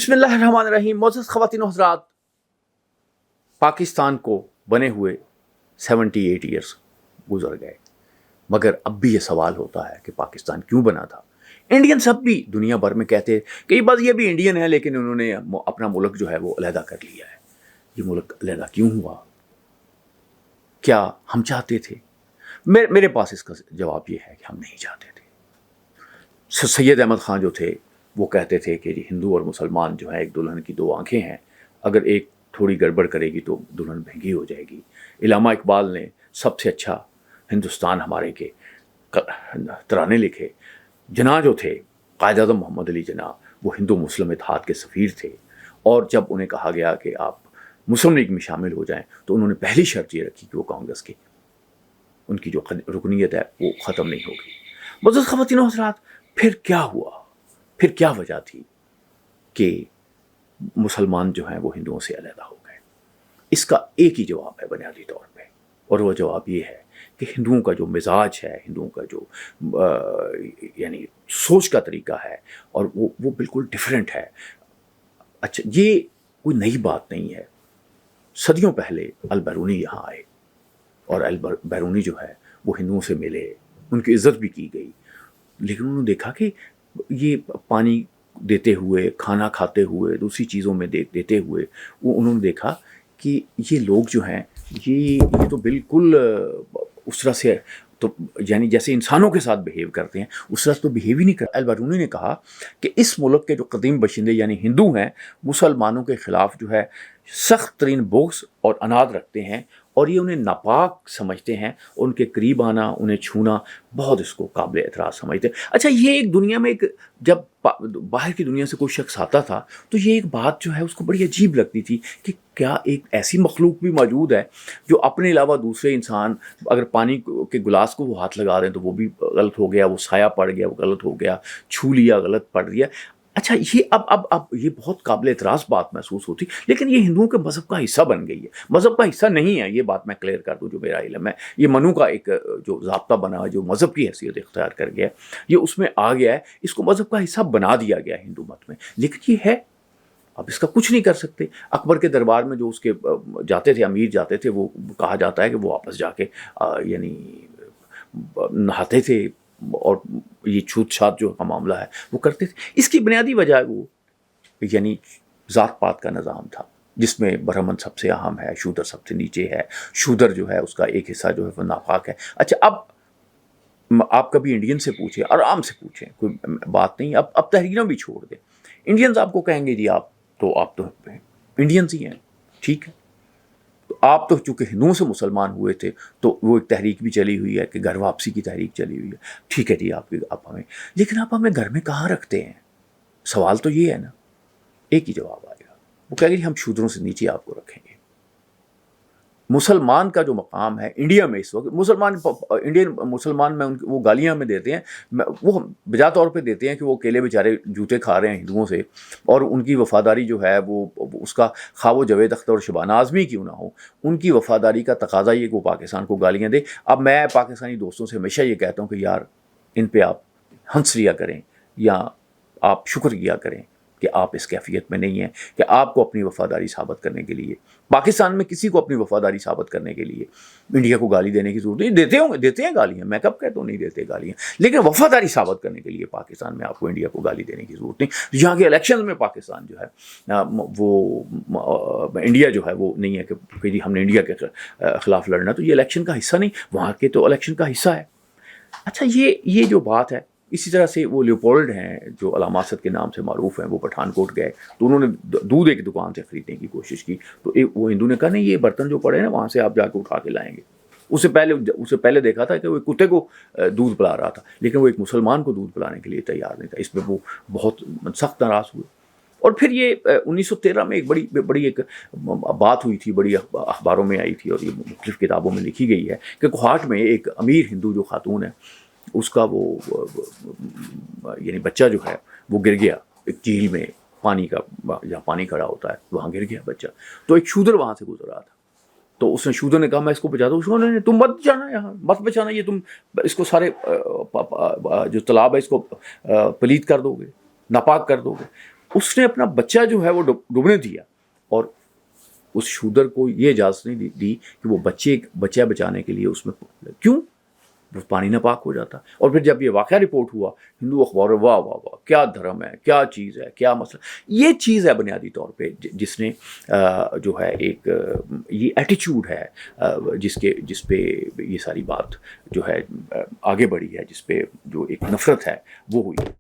बिस्मिल्लाहिर्रहमानिर्रहीम। मोअज़्ज़ज़ ख़वातीन व हज़रात, पाकिस्तान को बने हुए 78 ईयर्स गुजर गए, मगर अब भी ये सवाल होता है कि पाकिस्तान क्यों बना था। इंडियन सब भी दुनिया भर में कहते हैं कि बस ये भी इंडियन है, लेकिन उन्होंने अपना मुल्क जो है वो अलहदा कर लिया है। ये मुल्क अलहदा क्यों हुआ? क्या हम चाहते थे? मेरे पास इसका जवाब ये है कि हम नहीं चाहते थे। सैयद अहमद ख़ान जो थे वो कहते थे कि हिंदू और मुसलमान जो है एक दुल्हन की दो आंखें हैं, अगर एक थोड़ी गड़बड़ करेगी तो दुल्हन महंगी हो जाएगी। इलामा इकबाल ने सबसे अच्छा हिंदुस्तान हमारे के तराने लिखे। जना जो थे कायद आज़म मोहम्मद अली जना, वो हिंदू मुस्लिम इत्तेहाद के सफ़ीर थे, और जब उन्हें कहा गया कि आप मुस्लिम लीग में शामिल हो जाएं तो उन्होंने पहली शर्त ये रखी कि वो कांग्रेस की उनकी जो रुकनीत है वो ख़त्म नहीं होगी। मुअज़्ज़ज़ ख़वातीन व हज़रात, फिर क्या हुआ? फिर क्या वजह थी कि मुसलमान जो हैं वो हिंदुओं से अलहदा हो गए? इसका एक ही जवाब है बुनियादी तौर पे, और वो जवाब ये है कि हिंदुओं का जो मिजाज है, हिंदुओं का जो यानी सोच का तरीका है, और वो बिल्कुल डिफरेंट है। अच्छा, ये कोई नई बात नहीं है। सदियों पहले अल बैरूनी यहाँ आए, और अल बैरूनी जो है वो हिंदुओं से मिले, उनकी इज़्ज़त भी की गई, लेकिन उन्होंने देखा कि ये पानी देते हुए, खाना खाते हुए, दूसरी चीज़ों में देते हुए वो उन्होंने देखा कि ये लोग जो हैं ये तो बिल्कुल उस तरह से, तो यानी जैसे इंसानों के साथ बिहेव करते हैं उस तरह से तो बिहेव ही नहीं कर। अल बैरूनी ने कहा कि इस मुल्क के जो कदीम बशिंदे यानी हिंदू हैं, मुसलमानों के ख़िलाफ़ जो है सख्त तरीन बोग्स और अनाद रखते हैं, और ये उन्हें नापाक समझते हैं। उनके करीब आना, उन्हें छूना बहुत इसको काबिल एतराज़ समझते हैं। अच्छा, ये एक दुनिया में एक जब बाहर की दुनिया से कोई शख्स आता था तो ये एक बात जो है उसको बड़ी अजीब लगती थी कि क्या एक ऐसी मखलूक भी मौजूद है जो अपने अलावा दूसरे इंसान अगर पानी के गिलास को वो हाथ लगा दें तो वो भी गलत हो गया, वो साया पड़ गया वो गलत हो गया, छू लिया गलत पड़ गया। अच्छा, ये अब ये बहुत काबिल एतराज़ बात महसूस होती, लेकिन ये हिंदुओं के मज़हब का हिस्सा बन गई है। मज़हब का हिस्सा नहीं है, ये बात मैं क्लियर कर दूं, जो मेरा इल्म है। ये मनु का एक जो ज़ाब्ता बना, जो मज़हब की हैसियत इख्तियार कर गया, ये उसमें आ गया है, इसको मज़हब का हिस्सा बना दिया गया है हिंदू मत में, लेकिन ये है, अब इसका कुछ नहीं कर सकते। अकबर के दरबार में जो उसके जाते थे, अमीर जाते थे, वो कहा जाता है कि वो वापस जाके यानी नहाते थे, और ये छूत छात जो का मामला है वो करते थे। इसकी बुनियादी वजह वो यानी ज़ात पात का निज़ाम था, जिसमें ब्राह्मण सबसे अहम है, शूदर सबसे नीचे है। शूदर जो है उसका एक हिस्सा जो है वो नापाक है। अच्छा, अब आप कभी इंडियन से पूछें, आराम से पूछें, कोई बात नहीं, अब तहरीरों भी छोड़ दें। इंडियंस आपको कहेंगे जी आप तो इंडियंस ही हैं, ठीक है। तो आप तो चूँकि हिंदुओं से मुसलमान हुए थे तो वो एक तहरीक भी चली हुई है कि घर वापसी की तहरीक चली हुई है, ठीक है जी, आप हमें, लेकिन आप हमें घर में कहाँ रखते हैं? सवाल तो ये है ना। एक ही जवाब आएगा, वो कहेंगे हम शूद्रों से नीचे आपको रखेंगे। मुसलमान का जो मकाम है इंडिया में इस वक्त, इंडियन मुसलमान में वो गालियाँ में देते हैं, वो बजा तौर पे देते हैं कि वो अकेले बेचारे जूते खा रहे हैं हिंदुओं से, और उनकी वफ़ादारी जो है वो उसका खा वो जावेद अख्तर और शबाना आज़मी क्यों ना हो, उनकी वफ़ादारी का तकाजा ये कि वो पाकिस्तान को गालियाँ दे। अब मैं पाकिस्तानी दोस्तों से हमेशा ये कहता हूँ कि यार, इन पर आप हंस लिया करें या आप शुक्र किया करें कि आप इस कैफियत में नहीं हैं कि आपको अपनी वफ़ादारी साबित करने के लिए, पाकिस्तान में किसी को अपनी वफ़ादारी साबित करने के लिए इंडिया को गाली देने की ज़रूरत नहीं। देते हैं गालियाँ, मैं कब कहता हूँ नहीं देते गालियाँ, लेकिन वफ़ादारी साबित करने के लिए पाकिस्तान में आपको इंडिया को गाली देने की ज़रूरत नहीं। यहाँ के इलेक्शन में पाकिस्तान जो है वो इंडिया जो है वो नहीं है कि हमने इंडिया के ख़िलाफ़ लड़ना, तो ये इलेक्शन का हिस्सा नहीं, वहाँ के तो इलेक्शन का हिस्सा है। अच्छा, ये जो बात है, इसी तरह से वो लियोपोल्ड हैं जो अलामासत के नाम से मारूफ हैं, वो पठानकोट गए तो उन्होंने दूध एक दुकान से ख़रीदने की कोशिश की, तो वो हिंदू ने कहा नहीं, ये बर्तन जो पड़े हैं ना वहाँ से आप जाकर उठा के लाएंगे। उससे पहले देखा था कि वो कुत्ते को दूध पिला रहा था, लेकिन वो एक मुसलमान को दूध पिलाने के लिए तैयार नहीं था। इस पर वो बहुत सख्त नाराज़ हुए, और फिर ये 1913 में एक बड़ी एक बात हुई थी, बड़ी अखबारों में आई थी, और ये मुख्तलिफ़ किताबों में लिखी गई है कि कोहाट में एक अमीर हिंदू जो खातून है, उसका वो यानी बच्चा जो है वो गिर गया एक झील में, पानी का, जहाँ पानी खड़ा होता है वहाँ गिर गया बच्चा। तो एक शूदर वहाँ से गुजर रहा था, तो उसने शूदर ने कहा मैं इसको बचाता हूँ। उसने तुम मत जाना, यहाँ मत बचाना, ये तुम इसको सारे जो तालाब है इसको पलीत कर दोगे, नापाक कर दोगे। اس نے اپنا بچہ جو ہے وہ ڈوبنے دیا، اور اس شودر کو یہ اجازت نہیں دی کہ وہ بچہ بچانے کے لیے اس میں، کیوں؟ وہ پانی ناپاک ہو جاتا. اور پھر جب یہ واقعہ رپورٹ ہوا ہندو اخباروں، واہ واہ واہ کیا دھرم ہے، کیا چیز ہے، کیا مسئلہ. یہ چیز ہے بنیادی طور پہ جس نے جو ہے ایک یہ ایٹیچیوڈ ہے جس پہ یہ ساری بات جو ہے آگے بڑھی ہے، جس پہ جو ایک نفرت ہے وہ ہوئی.